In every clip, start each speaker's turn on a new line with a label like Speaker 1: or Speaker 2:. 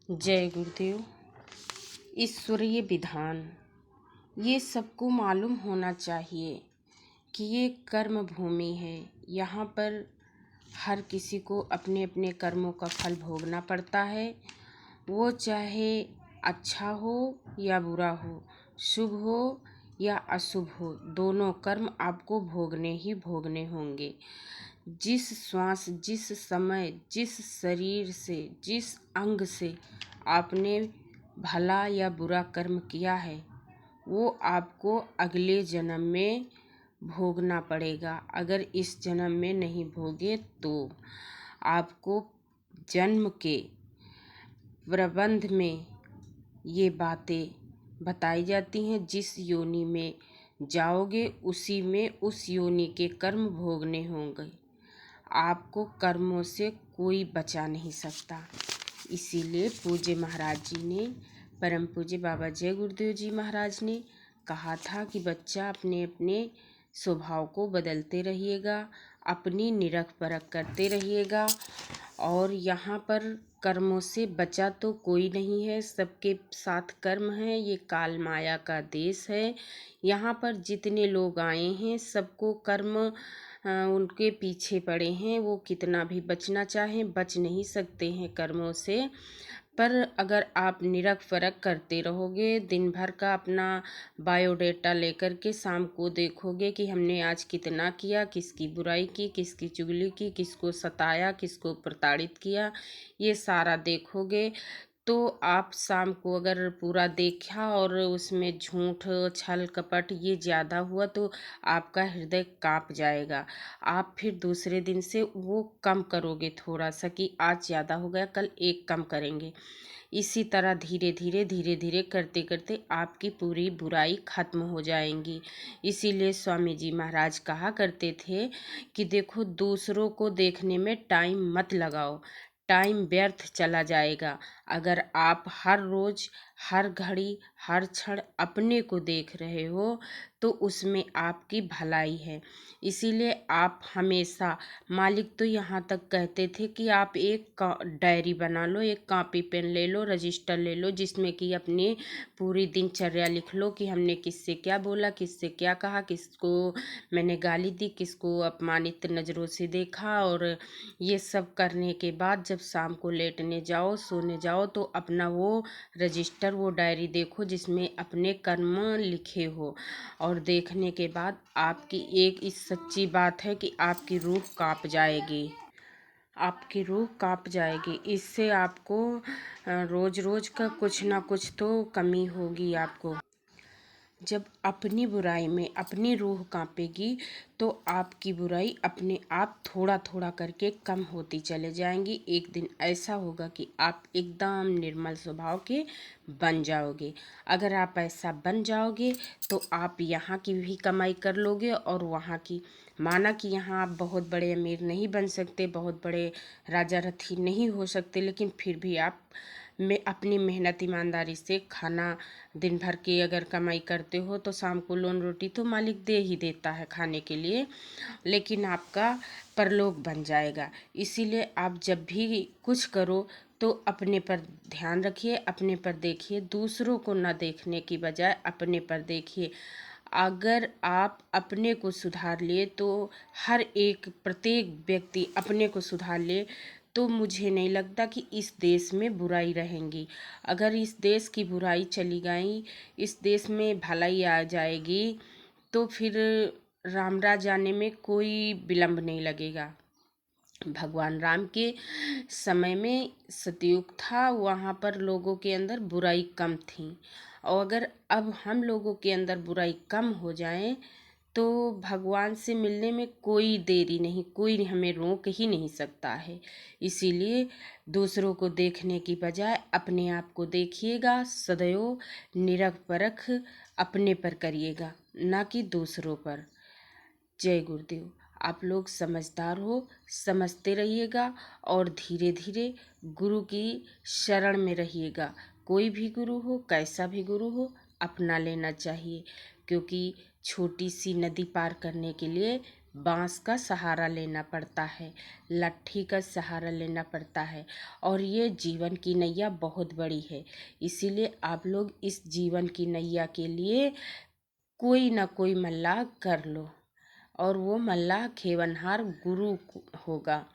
Speaker 1: जय गुरुदेव। ईश्वरीय विधान ये सबको मालूम होना चाहिए कि ये कर्म भूमि है। यहाँ पर हर किसी को अपने अपने कर्मों का फल भोगना पड़ता है। वो चाहे अच्छा हो या बुरा हो, शुभ हो या अशुभ हो, दोनों कर्म आपको भोगने ही भोगने होंगे। जिस श्वास, जिस समय, जिस शरीर से, जिस अंग से आपने भला या बुरा कर्म किया है, वो आपको अगले जन्म में भोगना पड़ेगा। अगर इस जन्म में नहीं भोगे तो आपको जन्म के प्रबंध में ये बातें बताई जाती हैं। जिस योनि में जाओगे उसी में उस योनि के कर्म भोगने होंगे। आपको कर्मों से कोई बचा नहीं सकता। इसीलिए पूज्य महाराज जी ने, परम पूज्य बाबा जय गुरुदेव जी महाराज ने कहा था कि बच्चा अपने अपने स्वभाव को बदलते रहिएगा, अपनी निरख परख करते रहिएगा। और यहाँ पर कर्मों से बचा तो कोई नहीं है, सबके साथ कर्म है। ये काल माया का देश है। यहाँ पर जितने लोग आए हैं सबको कर्म उनके पीछे पड़े हैं। वो कितना भी बचना चाहें बच नहीं सकते हैं कर्मों से। पर अगर आप निरख परख करते रहोगे, दिन भर का अपना बायोडेटा लेकर के शाम को देखोगे कि हमने आज कितना किया, किसकी बुराई की, किसकी चुगली की, किसको सताया, किसको प्रताड़ित किया, ये सारा देखोगे तो आप शाम को अगर पूरा देखा और उसमें झूठ, छल, कपट ये ज़्यादा हुआ तो आपका हृदय कांप जाएगा। आप फिर दूसरे दिन से वो कम करोगे थोड़ा सा कि आज ज़्यादा हो गया, कल एक कम करेंगे। इसी तरह धीरे धीरे करते करते आपकी पूरी बुराई खत्म हो जाएंगी। इसीलिए स्वामी जी महाराज कहा करते थे कि देखो, दूसरों को देखने में टाइम मत लगाओ, टाइम व्यर्थ चला जाएगा। अगर आप हर रोज, हर घड़ी, हर क्षण अपने को देख रहे हो तो उसमें आपकी भलाई है। इसीलिए आप हमेशा, मालिक तो यहाँ तक कहते थे कि आप एक डायरी बना लो, एक कॉपी पेन ले लो, रजिस्टर ले लो, जिसमें कि अपनी पूरी दिनचर्या लिख लो कि हमने किससे क्या बोला, किससे क्या कहा, किसको मैंने गाली दी, किसको अपमानित नज़रों से देखा। और ये सब करने के बाद जब शाम को लेटने जाओ, सोने जाओ तो अपना वो रजिस्टर, वो डायरी देखो जिसमें अपने कर्म लिखे हो। और देखने के बाद आपकी एक इस सच्ची बात है कि आपकी रूह कांप जाएगी, आपकी रूह कांप जाएगी। इससे आपको रोज रोज का कुछ ना कुछ तो कमी होगी आपको। जब अपनी बुराई में अपनी रूह कांपेगी तो आपकी बुराई अपने आप थोड़ा थोड़ा करके कम होती चले जाएंगी। एक दिन ऐसा होगा कि आप एकदम निर्मल स्वभाव के बन जाओगे। अगर आप ऐसा बन जाओगे तो आप यहाँ की भी कमाई कर लोगे और वहाँ की। माना कि यहाँ आप बहुत बड़े अमीर नहीं बन सकते, बहुत बड़े राजा रथी नहीं हो सकते, लेकिन फिर भी आप में अपनी मेहनत ईमानदारी से खाना दिन भर की अगर कमाई करते हो तो शाम को लोन रोटी तो मालिक दे ही देता है खाने के लिए, लेकिन आपका परलोक बन जाएगा। इसीलिए आप जब भी कुछ करो तो अपने पर ध्यान रखिए, अपने पर देखिए, दूसरों को न देखने की बजाय अपने पर देखिए। अगर आप अपने को सुधार लिए तो हर एक, प्रत्येक व्यक्ति अपने को सुधार ले तो मुझे नहीं लगता कि इस देश में बुराई रहेंगी। अगर इस देश की बुराई चली गई, इस देश में भलाई आ जाएगी तो फिर राम राज आने में कोई विलंब नहीं लगेगा। भगवान राम के समय में सतयुग था, वहाँ पर लोगों के अंदर बुराई कम थी। और अगर अब हम लोगों के अंदर बुराई कम हो जाए तो भगवान से मिलने में कोई देरी नहीं, कोई हमें रोक ही नहीं सकता है। इसीलिए दूसरों को देखने की बजाय अपने आप को देखिएगा, सदैव निरख परख अपने पर करिएगा, ना कि दूसरों पर। जय गुरुदेव। आप लोग समझदार हो, समझते रहिएगा और धीरे धीरे गुरु की शरण में रहिएगा। कोई भी गुरु हो, कैसा भी गुरु हो, अपना लेना चाहिए, क्योंकि छोटी सी नदी पार करने के लिए बांस का सहारा लेना पड़ता है, लाठी का सहारा लेना पड़ता है। और ये जीवन की नैया बहुत बड़ी है, इसीलिए आप लोग इस जीवन की नैया के लिए कोई ना कोई मल्लाह कर लो, और वो मल्लाह खेवनहार गुरु होगा।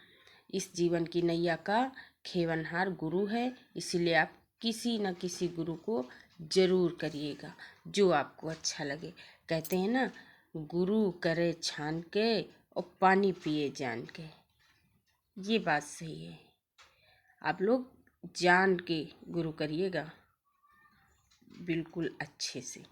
Speaker 1: इस जीवन की नैया का खेवनहार गुरु है, इसीलिए आप किसी न किसी गुरु को जरूर करिएगा जो आपको अच्छा लगे। कहते हैं ना, गुरु करे छान के और पानी पिए जान के। ये बात सही है, आप लोग जान के गुरु करिएगा, बिल्कुल अच्छे से।